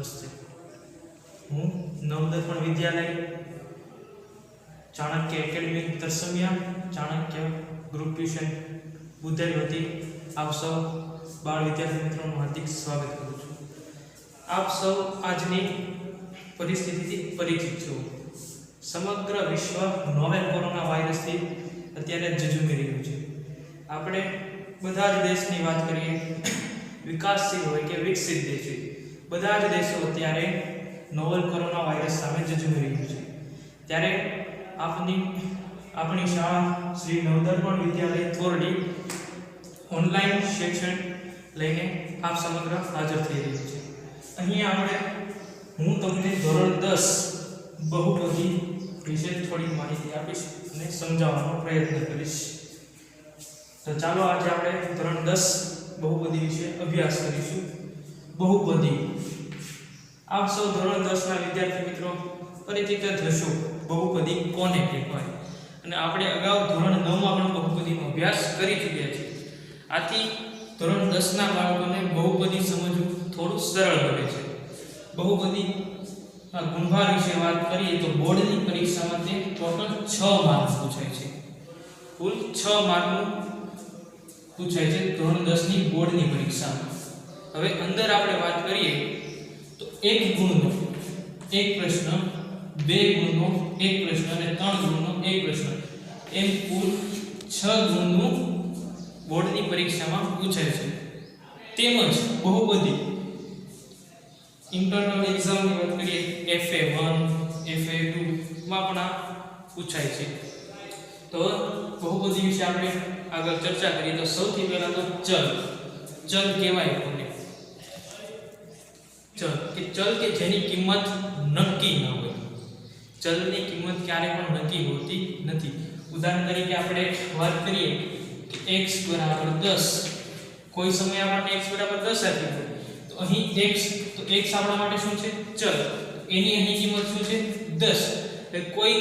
नमस्ते। हूँ Navdarpan Vidyalaya Chanakya academy Tarsamiya Chanakya group tuition बुद्धेल वती आप सौ बाळ विद्यार्थी मित्रों हार्दिक स्वागत करूँ छूं। आप सौ आजनी परिस्थिति परिचित छो। समग्र विश्व नोवेल कोरोना वायरस थी अत्यारे झझूमी रह्युं छे। आपणे बधा ज देशनी वात करीए, विकासशील होय के विकसित देश होय, बधा ज देशो अत्यारे नोवेल कोरोना वायरस सामे झझूमी रह्युं छे। त्यारे आपणी शाळा श्री नवदर्पण विद्यालय थोरडी ऑनलाइन शिक्षण लईने आप समग्र हाजर थई रह्युं छे। અહીં આપણે હું તમને ધોરણ 10 બહુપદી વિશે થોડી માહિતી આપીશ અને સમજાવવાનો પ્રયત્ન કરીશ। તો ચાલો આજે આપણે ધોરણ 10 બહુપદી વિશે અભ્યાસ કરીશું। બહુપદી આપ સૌ ધોરણ 10 ના વિદ્યાર્થી મિત્રો પરિચિત જ હશો બહુપદી કોને કહેવાય અને આપણે અગાઉ ધોરણ 9 માં પણ બહુપદીનો અભ્યાસ કરી ચૂક્યા છીએ। આથી ધોરણ 10 ના બાળકોને બહુપદી સમજવું થોડું સરળ બને છે। બહુપદી ના ગુણભાર વિશે વાત કરીએ તો બોર્ડની પરીક્ષામાં તે ટોટલ 6 માર્ક પૂછાય છે। કુલ 6 માર્કનું પૂછાય છે ધોરણ 10 ની બોર્ડની પરીક્ષામાં। હવે અંદર આપણે વાત કરીએ તો 1 ગુણનો એક પ્રશ્ન, 2 ગુણનો એક પ્રશ્ન અને 3 ગુણનો એક પ્રશ્ન એમ કુલ 6 ગુણનું બોર્ડની પરીક્ષામાં પૂછાય છે। તેમજ બહુપદી इंटरनल एग्जाम ની વાત કરીએ FA1 FA2 માં પણ પૂછાય છે। તો બહુપદી વિશે આપણે આગળ ચર્ચા કરીએ તો સૌથી પહેલા તો ચલ કહેવાય કોને? ચલ કે જેની કિંમત નક્કી ન હોય। ચલની કિંમત ક્યારે પણ નક્કી હોતી નથી। ઉદાહરણ તરીકે આપણે વાત કરીએ કે x = 10, કોઈ સમય આપણને x = 10 આપ્યું હોય તો અહીં x આપણા માટે શું છે? ચલ। એની અહીં કિંમત શું છે? 10। એટલે કોઈ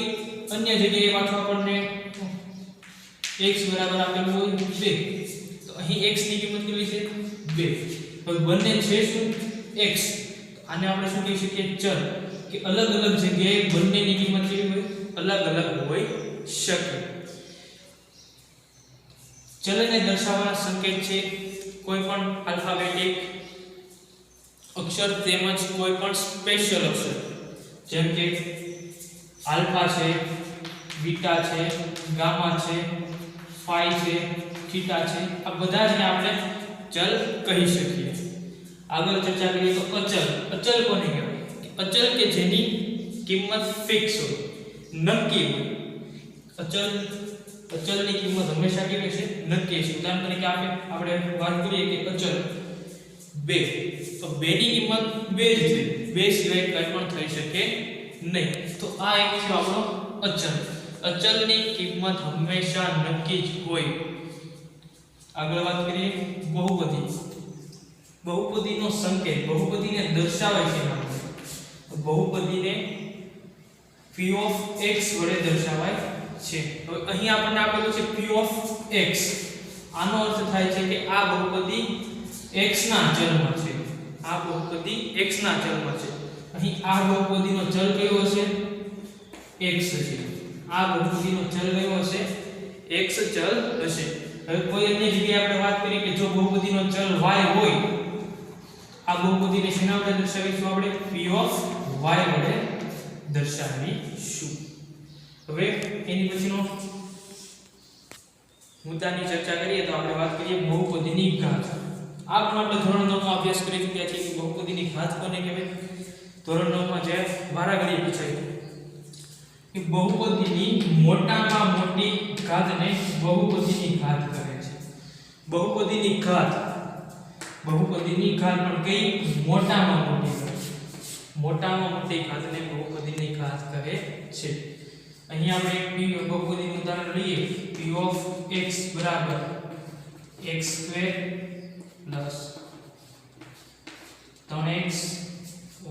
અન્ય જગ્યાએ પાછું આપણને x બરાબર આપેલું હોય 2 તો અહીં x ની કિંમત કેટલી છે? 2। હવે બંને છે શું? x। આને આપણે શું કહી શકીએ? ચલ। કે અલગ અલગ જગ્યાએ બંનેની કિંમત કેવી હોય? અલગ અલગ હોઈ શકે। ચલને દર્શાવવાના સંકેત છે કોઈ પણ આલ્ફાબેટિક અક્ષર તેમજ કોઈ પણ સ્પેશિયલ અક્ષર, જેમ કે આલ્ફા છે, બીટા છે, ગામા છે, ફાઈ છે, થીટા છે, આ બધા જ આપણે ચલ કહી શકીએ। આગળ ચર્ચા કરીએ તો અચલ કોને કહેવાય? અચલ કે જેની કિંમત ફિક્સ હોય, નક્કી હોય। અચલની કિંમત હંમેશા કેવી છે? નક્કી છે। ઉદાહરણ તરીકે આપણે વાત કરીએ કે અચલ 2 તો 2 ની કિંમત 2 જ છે, 2 સિવાય કંઈ પણ થઈ શકે નહીં। તો આ એક છે આપણો અચલ। અચલની કિંમત હંમેશા નક્કી જ હોય। આગળ વાત કરીએ બહુપદીનો સંકેત, બહુપદીને દર્શાવે છે આપણે તો બહુપદીને p of x વડે દર્શાવાય છે। હવે અહીં આપણને આપેલું છે p of x, આનો અર્થ થાય છે કે આ બહુપદી x ના ચલમાં છે। આ બહુપદી x ના ચલમાં છે। અહીં આ બહુપદીનો ચલ કયો હશે? x હશે। આ બહુપદીનો ચલ કયો હશે? x ચલ હશે। હવે કોઈ અન્ય જગ્યાએ આપણે વાત કરીએ કે જો બહુપદીનો ચલ y હોય, આ બહુપદીને શેના વડે દર્શાવીશું? આપણે p of y વડે દર્શાવીશું। હવે એની પછીનો મુદ્દાની ચર્ચા કરીએ તો આપણે વાત કરીએ બહુપદીની ઘાત। આ પણ આપણે ધોરણ 9 માં અભ્યાસ કરી ચૂક્યા છીએ કે બહુપદીની ઘાત કોને કહેવાય? ધોરણ 9 માં જે વારાઘડી પૂછાય કે બહુપદીની મોટામાં મોટી ઘાતને બહુપદીની ઘાત કહે છે। બહુપદીની ઘાત પણ કઈ? મોટામાં મોટી ઘાત। મોટામાં મોટી ઘાતને બહુપદીની ઘાત કહે છે। અહીં આપણે બહુપદીનું ઉદાહરણ લઈએ p of x બરાબર x² પ્લસ 3x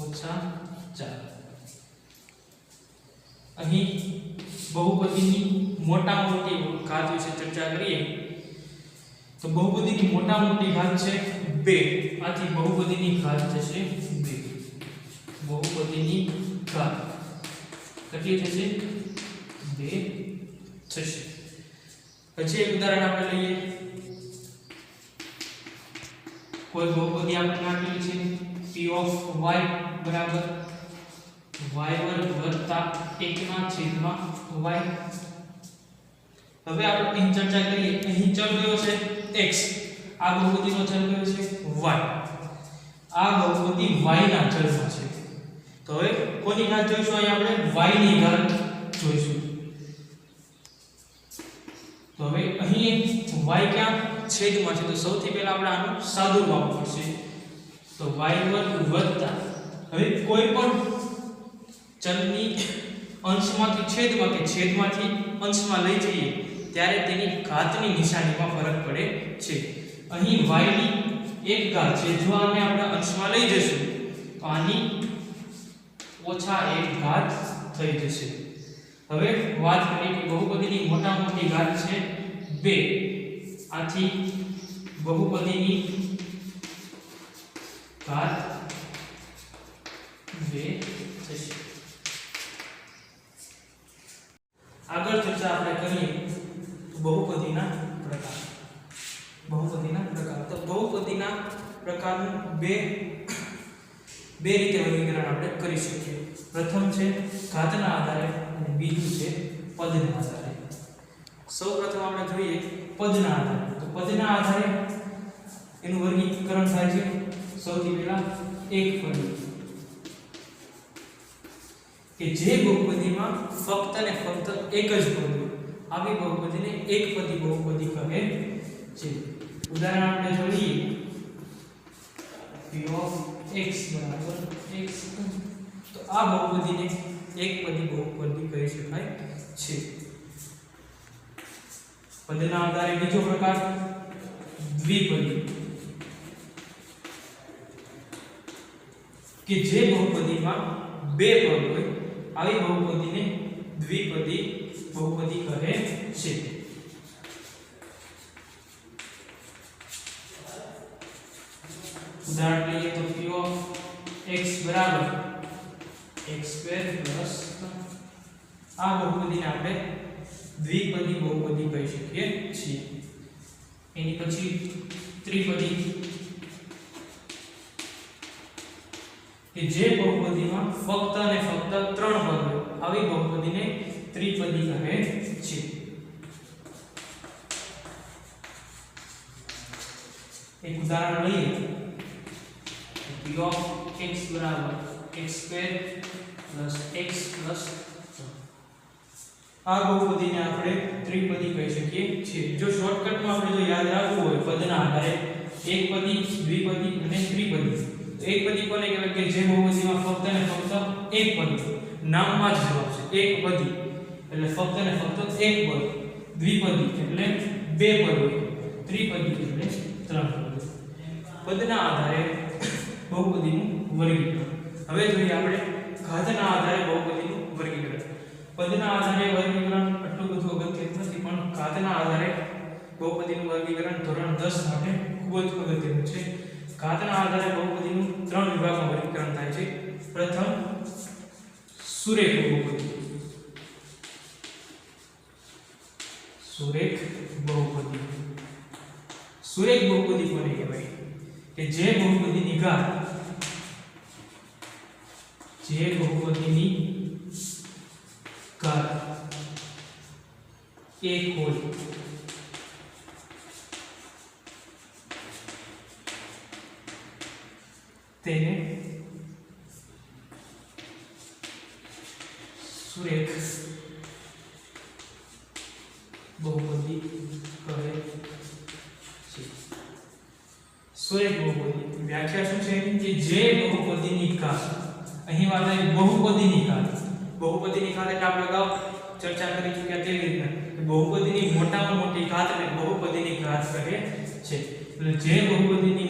ઓછા 4। અહીં બહુપદીની મોટામાં મોટી ઘાત વિશે ચર્ચા કરીએ તો બહુપદીની મોટામાં મોટી ઘાત છે 2, આથી બહુપદીની ઘાત થશે 2। બહુપદીની ઘાત કેટલી થશે 2 થશે. પછી એક ઉદાહરણ આપણે લઈએ. કોઈ બહુપદી આપણે આપેલી છે p ઓફ y બરાબર y વર્ગ વત્તા 1 ના છેદમાં y. હવે આપણે અહીં ચર્ચા કરીએ. અહીં ચલ કયો છે x, આ બહુપદીનો ચલ કયો છે y. આ બહુપદી y ના ચલમાં છે. તો હવે કોની ઘાત જોઈશું? અહીં આપણે y ની ઘાત જોઈશું. તો હવે અહીં y ક્યાં છેદમાં છે, તો સૌથી પહેલા આપણે આનું સાદું વાપરવું પડશે. તો y વર્ગ વત્તા, હવે કોઈ પણ ચલની અંશમાંથી છેદમાં કે છેદમાંથી અંશમાં લઈ જઈએ ત્યારે તેની ઘાતની નિશાનીમાં ફરક પડે છે. અહીં y ની એક ઘાત છે, જો આને આપણે અંશમાં લઈ જઈશું તો આની ઓછા એક ઘાત થઈ જશે. હવે વાત કરીએ કે બહુપદીની મોટામાં મોટી ઘાત છે 2. આથી બહુપદીની ઘાત 2 થશે. આગળ ચર્ચા આપણે કરીએ તો બહુપદીના પ્રકાર. તો બહુપદીના પ્રકારનું બે રીતે વર્ગીકરણ આપણે કરી શકીએ. પ્રથમ છે ઘાતના આધારે અને બીજું છે પદના આધારે. સૌપ્રથમ આપણે જોઈએ પદના આધારે. તો પદના આધારે એનું વર્ગીકરણ થાય છે સૌથી પહેલા એક પદી, કે જે બહુપદીમાં ફક્ત ને ફક્ત એક જ પદ હોય, આવી બહુપદીને એકપદી બહુપદી કહે છે. ઉદાહરણ આપણે જોઈએ p of x બરાબર x, તો આ બહુપદીને એકપદી બહુપદી કહી શકાય છે. પદના આધારે બીજો પ્રકાર દ્વિપદી, કે જે બહુપદીમાં બે પદ હોય, આવી બહુપદીને દ્વિપદી બહુપદી કહે છે. ઉદાહરણ લઈએ તો p of x બરાબર x² પ્લસ, આ બહુપદીને આપણે દ્વિપદી બહુપદી કહી શકીએ છીએ. એની પછી ત્રિપદી, કે જે બહુપદીમાં ફક્ત અને ફક્ત 3 પદ હોય, આવી બહુપદીને ત્રિપદી કહે છે. એક ઉદાહરણ લઈએ p of x બરાબર x² પ્લસ x પ્લસ, આ બહુપદીને આપણે ત્રિપદી કહી શકીએ છીએ. જો શોર્ટકટમાં આપણે જો યાદ રાખવું હોય પદના આધારે એકપદી, દ્વિપદી અને ત્રિપદી. એકપદી કોને કહેવાય? કે જે બહુપદીમાં ફક્ત અને ફક્ત એક પદ, નામમાં જ જવાબ છે એકપદી એટલે ફક્ત અને ફક્ત એક પદ. દ્વિપદી એટલે બે પદ હોય, ત્રિપદી એટલે 3 પદ. પદના આધારે બહુપદીનું વર્ગીકરણ. હવે જોઈએ આપણે ઘાતના આધારે બહુપદીનું વર્ગીકરણ. પદના આધારે વર્ગીકરણ આટલું બધું અગત્યનું નથી, પણ ઘાતના આધારે બહુપદીનું વર્ગીકરણ ધોરણ 10 માટે ખૂબ જ અગત્યનું છે. ઘાતના આધારે બહુપદીનું 3 વિભાગમાં વર્ગીકરણ થાય છે. પ્રથમ સુરેખ બહુપદી. સુરેખ બહુપદી કોને કહેવાય? કે જે બહુપદીની ઘાત એક હોય, તેને સુરેખ બહુપદી કહે છે. સુરેખ બહુપદી વ્યાખ્યા શું છે? કે જે બહુપદીની ઘાત, અહીં વાત આવી બહુપદીની ઘાત. બહુપદીની ઘાત એટલે આપણે અગાઉ ચર્ચા કરી ચૂક્યા તેવી રીતના કે બહુપદીની મોટામાં મોટી ઘાતને બહુપદીની ઘાત કહે છે. એટલે જે બહુપદીની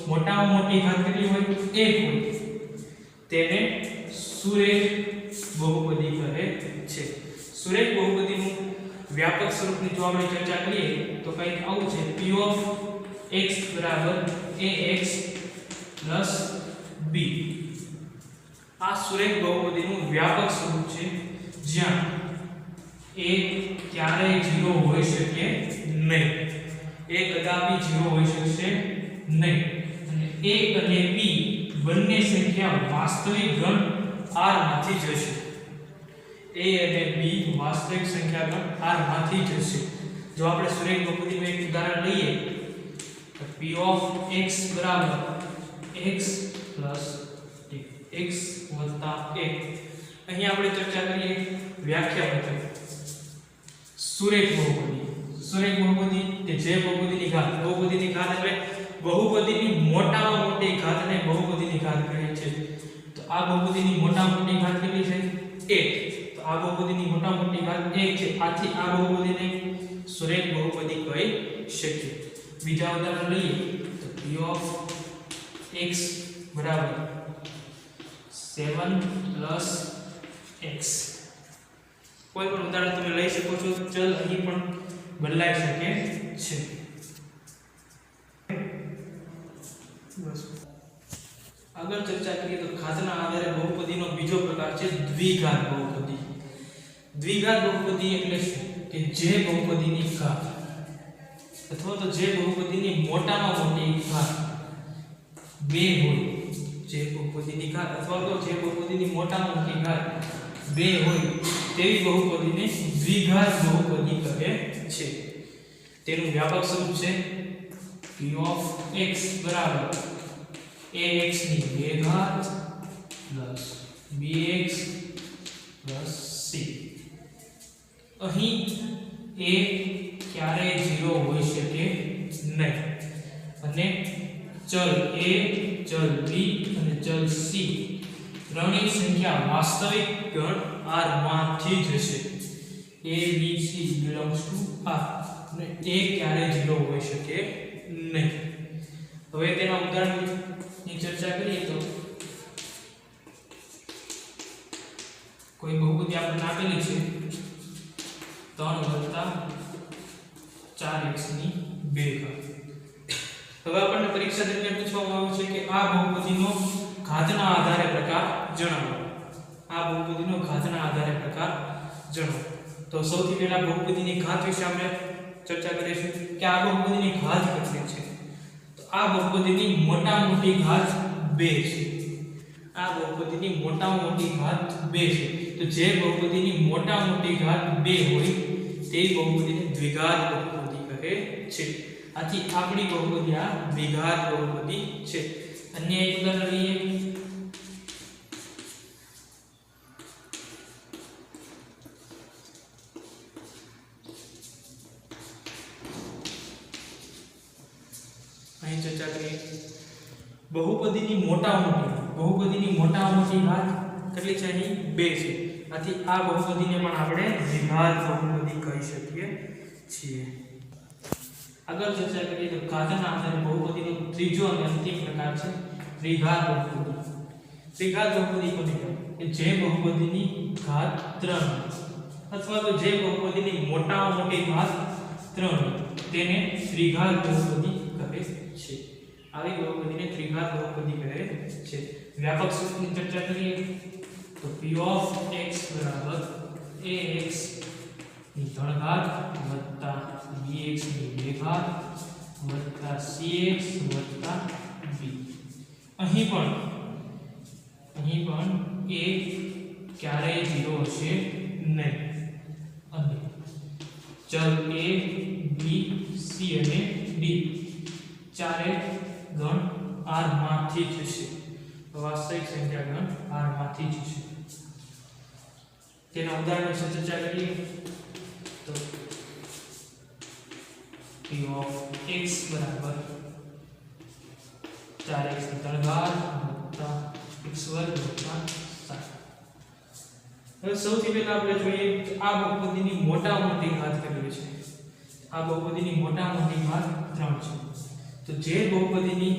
મોટામાં મોટી ઘાત કેટલી હોય? 1 હોય, તેને સુરેખ બહુપદી કહે છે. સુરેખ બહુપદીનું વ્યાપક સ્વરૂપની જો આપણે ચર્ચા કરીએ તો કંઈક આવું છે: p of x બરાબર ax plus b. આ સુરેખ બહુપદીનું વ્યાપક સ્વરૂપ છે જ્યાં a ક્યારેય 0 હોઈ શકે નહીં, a કદાપી 0 હોઈ શકશે નહીં, અને a અને b બંને સંખ્યા વાસ્તવિક ગણ r માંથી જશે. a અને b વાસ્તવિક સંખ્યા ગણ r માંથી જશે. જો આપણે સુરેખ બહુપદીનું એક ઉદાહરણ લઈએ તો p of x બરાબર x plus x વત્તા 1. અહીં આપણે ચર્ચા કરીએ વ્યાખ્યા માટે. સુરેખ બહુપદી કે જે બહુપદીની ઘાત, બહુપદીની ઘાત એટલે બહુપદીની મોટામાં મોટી ઘાત અને બહુપદીની ઘાત કહે છે. તો આ બહુપદીની મોટામાં મોટી ઘાત કેટલી છે? 1. તો આ બહુપદીની મોટામાં મોટી ઘાત 1 છે. આથી આ બહુપદીને સુરેખ બહુપદી કહી શકીએ. બીજા ઉદાહરણ લઈએ તો p of x બરાબર 7 plus x. કોઈ પણ ઉદાહરણ તમે લઈ શકો છો. ચલ અહીં પણ બદલાઈ શકે છે. બસ આગળ ચર્ચા કરીએ તો ઘાતના આધારે બહુપદીનો બીજો પ્રકાર છે દ્વિઘાત બહુપદી. દ્વિઘાત બહુપદી એટલે શું? કે જે બહુપદીની ઘાત અથવા તો જે બહુપદીની મોટામાં મોટી ઘાત 2 હોય, જે બહુપદીની ઘાત અથવા તો જે બહુપદીની મોટામાં મોટી ઘાત 2 હોય તેવી બહુપદીને દ્વિઘાત બહુપદી કહે છે. તેનું વ્યાપક સ્વરૂપ છે p of x બરાબર ax ની 2 ઘાત plus bx plus c. અહીં a ક્યારેય 0 હોઈ શકે નહીં, અને ચલ a, ચલ b અને ચલ c ત્રણેય સંખ્યા વાસ્તવિક ગણ r માંથી જશે. a b c belongs to r અને a ક્યારેય 0 હોઈ શકે નહીં. હવે તેના ઉદાહરણની ચર્ચા કરીએ તો કોઈ બહુપદી આપણે આપેલી છે 3 + 4x ની 2 ઘાત. હવે આપણને પરીક્ષા દરમિયાન પૂછવામાં આવ્યું છે કે આ બહુપદીનો ઘાતના આધારે પ્રકાર જણાવો. આ બહુપદીનો ઘાતના આધારે પ્રકાર જણાવો. તો સૌથી પહેલા બહુપદીની ઘાત વિશે આપણે ચર્ચા કરીશું કે આ બહુપદીની ઘાત કેટલી છે. તો આ બહુપદીની મોટામાં મોટી ઘાત 2 છે. આ બહુપદીની મોટામાં મોટી ઘાત 2 છે. તો જે બહુપદીની મોટામાં મોટી ઘાત 2 હોય તે બહુપદીને દ્વિઘાત બહુપદી કહે છે. આથી આપણી બહુપદી આ દ્વિઘાત બહુપદી છે. અન્ય એક ઉદાહરણ લઈએ. અહીં ચર્ચા કરીએ બહુપદીની મોટામાં મોટી ઘાત કેટલી છે? અહીં 2 છે. આથી આ બહુપદીને પણ આપણે દ્વિઘાત બહુપદી કહી શકીએ છીએ. આગળ ચર્ચા કરીએ તો ઘાતના આધારે બહુપદીનો ત્રીજો અને અંતિમ પ્રકાર છે ત્રિઘાત બહુપદી. ત્રિઘાત બહુપદી કોને કહેવાય? કે જે બહુપદીની ઘાત 3 અથવા તો જે બહુપદીની મોટામાં મોટી ઘાત 3 તેને ત્રિઘાત બહુપદી કહે છે. આવી બહુપદીને ત્રિઘાત બહુપદી કહે છે. વ્યાપક સ્વરૂપની ચર્ચા કરીએ તો p of x બરાબર ax ની 3 ઘાત વત્તા bx ની 2 ઘાત વત્તા cx વત્તા b. અહીં પણ a ક્યારેય 0 હશે નહીં, અને ચલ a b c અને d ચારે ગણ r માંથી જશે. વાસ્તવિક સંખ્યા ગણ r માંથી જશે. તેના ઉદાહરણ વિશે ચર્ચા કરીએ તો p of x બરાબર 4x ની 3 ઘાત વત્તા x વર્ગ વત્તા 7. હવે સૌથી પહેલા આપણે જોઈએ કે આ બહુપદીની મોટામાં મોટી ઘાત કેટલી છે. આ બહુપદીની મોટામાં મોટી ઘાત 3 છે. તો જે બહુપદીની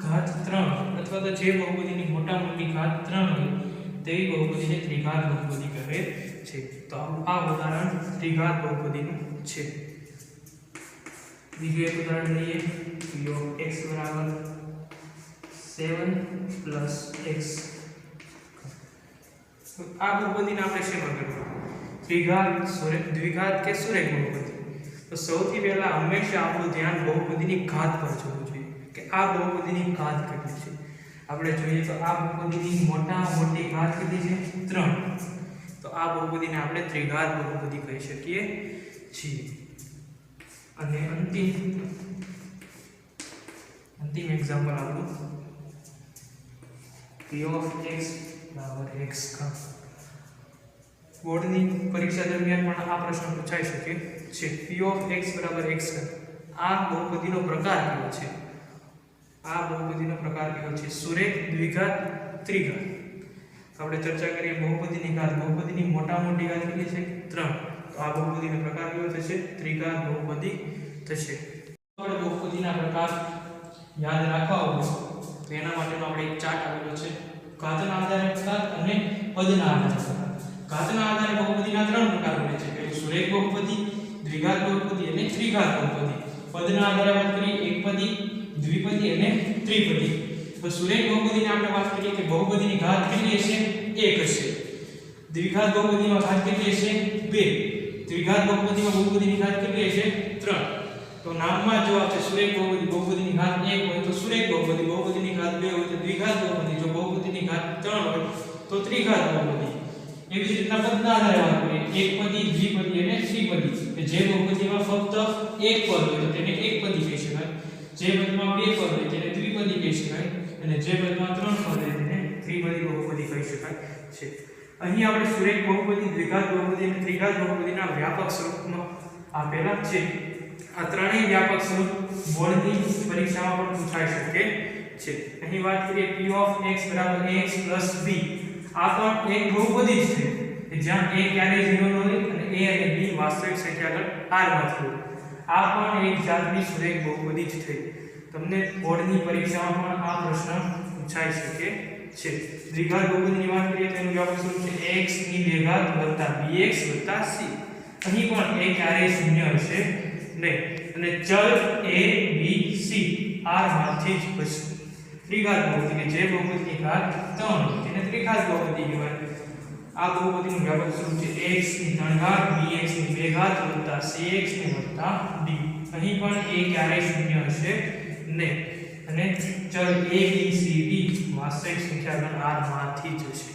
ઘાત 3 અથવા તો જે બહુપદીની મોટામાં મોટી ઘાત 3 હોય તેવી બહુપદીને ત્રિઘાત બહુપદી કહે છે. તો આ ઉદાહરણ ત્રિઘાત બહુપદીનું છે. બીજું એક ઉદાહરણ લઈએ. p of x બરાબર 7 plus x. તો આ બહુપદીને આપણે શેમાં ગણવું? ત્રિઘાત, દ્વિઘાત કે સુરેખ બહુપદી? તો સૌથી પહેલા હંમેશા આપણું ધ્યાન બહુપદીની ઘાત પર જવું જોઈએ કે આ બહુપદીની ઘાત કેટલી છે. આપણે જોઈએ તો આ બહુપદીની મોટી ઘાત કેટલી છે? 3. તો આ બહુપદીને આપણે ત્રિઘાત બહુપદી કહી શકીએ છીએ. અને અંતિમ એક્ઝામ્પલ આપણું p of x બરાબર x ઘાત. બોર્ડની પરીક્ષા દરમિયાન પણ આ પ્રશ્ન પૂછાઈ શકે છે. p of x બરાબર x ઘાત. આ બહુપદીનો પ્રકાર કયો છે? આ બહુપદીનો પ્રકાર કયો છે? સુરેખ, દ્વિઘાત, ત્રિઘાત. આપણે ચર્ચા કરીએ બહુપદીની ઘાત. બહુપદીની મોટી ઘાત કેટલી છે? 3. તો આ બહુપદીનો પ્રકાર કયો થશે? ત્રિઘાત બહુપદી થશે. આપણે બહુપદીના પ્રકાર યાદ રાખવા હોય તો એના માટેનો આપણે એક ચાર્ટ આપેલો છે. ઘાતના આધારે પ્રકાર અને પદના આધારે પ્રકાર. ઘાતના આધારે બહુપદીના 3 પ્રકાર હોય છે. પહેલું સુરેખ બહુપદી, દ્વિઘાત બહુપદી અને ત્રિઘાત બહુપદી. પદના આધારે વાત કરીએ એકપદી, દ્વિપદી અને ત્રિપદી. તો સુરેખ બહુપદીની આપણે વાત કરીએ કે બહુપદીની ઘાત કેટલી હશે? 1 હશે. દ્વિઘાત બહુપદીમાં ઘાત કેટલી હશે? 2. ત્રિઘાત બહુપદીમાં બહુપદીની ઘાત કેટલી હશે? 3. તો નામમાં જો આપણે સુરેખ બહુપદી, બહુપદીની ઘાત 1 હોય તો સુરેખ બહુપદી, બહુપદીની ઘાત 2 હોય તો દ્વિઘાત બહુપદી, જો બહુપદીની ઘાત 3 હોય તો ત્રિઘાત બહુપદી. એવી જ રીતના પદના આધારે વાત કરીએ એકપદી, દ્વિપદી અને ત્રિપદી. કે જે બહુપદીમાં ફક્ત એક પદ હોય તો તેને એકપદી કહી શકાય. જે પદમાં બે પદ હોય તેને દ્વિપદી કહી શકાય અને જે પદમાં 3 પદ હોય તેને ત્રિપદી બહુપદી કહી શકાય છે. અહીં આપણે સુરેખ બહુપદી, દ્વિઘાત બહુપદી અને ત્રિઘાત બહુપદીના વ્યાપક સ્વરૂપમાં આપેલા છે. આ ત્રણેય વ્યાપક સ્વરૂપ બોર્ડની પરીક્ષામાં પણ પૂછાઈ શકે છે. અહીં વાત કરીએ p of x બરાબર ax b. આ પણ એક બહુપદી જ છે કે જ્યાં a ક્યારેય 0 ન હોય અને a અને b વાસ્તવિક સંખ્યા આગળ r માં થયું. આ પણ એક જાતની સુરેખ બહુપદી જ થઈ. તમને બોર્ડની પરીક્ષામાં પણ આ પ્રશ્ન પૂછાઈ શકે છે. દ્વિઘાત બહુપદીની વાત કરીએ તો એનું વ્યાપક સ્વરૂપ છે x ની 2 ઘાત વત્તા bx વત્તા c. અહીં પણ a ક્યારેય 0 હશે નહીં અને ચલ a b c r માંથી જ હશે. ત્રિઘાત બહુપદી કે જે બહુપદીની ઘાત 3 તેને ત્રિઘાત બહુપદી કહેવાય. આ બહુપદીનું વ્યાપક સ્વરૂપ છે x ની 3 ઘાત bx ની 2 ઘાત વત્તા cx ને વત્તા d. અહીં પણ a ક્યારેય 0 હશે નહીં અને ચલ a b c d વાસ્તવિક સંખ્યા r માંથી જ હશે.